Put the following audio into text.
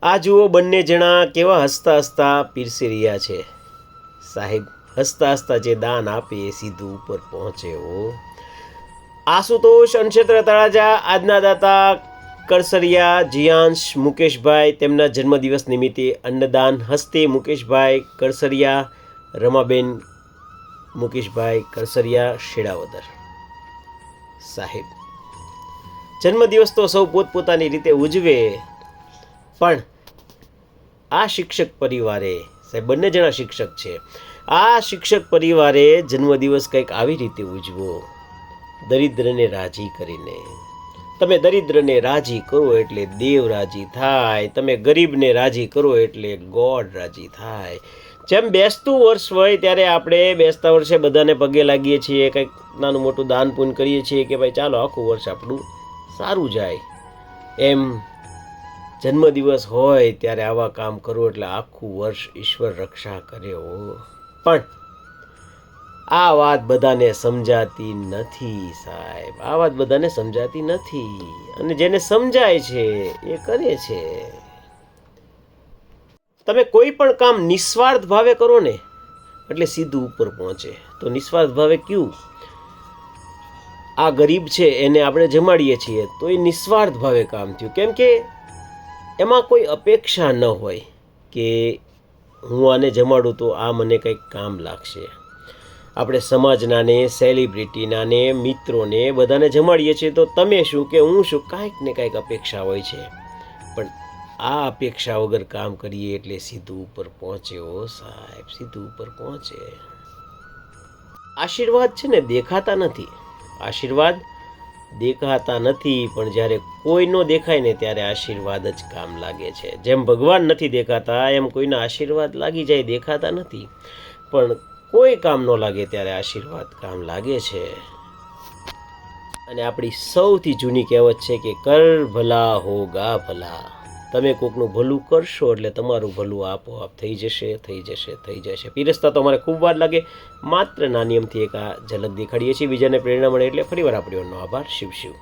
આ જુઓ બંને જણા કેવા હસતા હસતા પીરસી રહ્યા છે. સાહેબ હસતા હસતા જે દાન આપે એ સીધું ઉપર પહોંચે. આશુતોષ અનક્ષેત્ર તળાજા આજના દાતા કરસરિયા જીયાંશ મુકેશભાઈ તેમના જન્મદિવસ નિમિત્તે અન્નદાન હસ્તે મુકેશભાઈ કરસરિયા, રમાબેન મુકેશભાઈ કરસરિયા શેડાવદર. સાહેબ જન્મદિવસ તો સૌ પોતપોતાની રીતે ઉજવે, પણ આ શિક્ષક પરિવારે, સાહેબ બંને જણા શિક્ષક છે, આ શિક્ષક પરિવારે જન્મદિવસ કંઈક આવી રીતે ઉજવો, દરિદ્રને રાજી કરીને. તમે દરિદ્રને રાજી કરો એટલે દેવ રાજી થાય, તમે ગરીબને રાજી કરો એટલે ગોડ રાજી થાય. જેમ બેસતું વર્ષ હોય ત્યારે આપણે બેસતા વર્ષે બધાને પગે લાગીએ છીએ, કંઈક નાનું મોટું દાન પુણ્ય કરીએ છીએ કે ભાઈ ચાલો આખું વર્ષ આપણું સારું જાય. એમ જન્મદિવસ હોય ત્યારે આવા કામ કરો એટલે આખું વર્ષ ઈશ્વર રક્ષા કરે. પણ આ વાત બધાને સમજાતી નથી સાહેબ, આ વાત બધાને સમજાતી નથી, અને જેને સમજાય છે એ કરે છે. તમે કોઈ પણ કામ નિસ્વાર્થ ભાવે કરો ને એટલે સીધું ઉપર પહોંચે. તો નિસ્વાર્થ ભાવે ક્યું? આ ગરીબ છે એને આપણે જમાડીએ છીએ તો એ નિસ્વાર્થ ભાવે કામ થયું, કેમ કે એમાં કોઈ અપેક્ષા ન હોય કે હું આને જમાડું તો આ મને કંઈક કામ લાગશે. આપણે સમાજના ને સેલિબ્રિટીના ને મિત્રોને બધાને જમાડીએ છીએ તો તમે શું કે હું શું, કાંઈક ને કાંઈક અપેક્ષા હોય છે. પણ આ અપેક્ષા વગર કામ કરીએ એટલે સીધું ઉપર પહોંચે. સાહેબ સીધું ઉપર પહોંચે. આશીર્વાદ છે ને દેખાતા નથી, આશીર્વાદ દેખાતા નથી, પણ જ્યારે કોઈનો દેખાય ને ત્યારે આશીર્વાદ જ કામ લાગે છે. જેમ ભગવાન નથી દેખાતા એમ કોઈના આશીર્વાદ લાગી જાય, દેખાતા નથી, પણ કોઈ કામ ન લાગે ત્યારે આશીર્વાદ કામ લાગે છે. અને આપણી સૌથી જૂની કહેવત છે કે કર ભલા હોગા ભલા. તમે કોકનું ભલું કરશો એટલે તમારું ભલું આપોઆપ થઈ જશે, થઈ જશે, થઈ જશે. પીરસતા તો અમારે ખૂબ વાર લાગે, માત્ર નાની અમથી એક આ ઝલક દેખાડીએ છીએ. બીજાને પ્રેરણા મળે એટલે ફરીવાર આપણો આભાર. શિવ શિવ.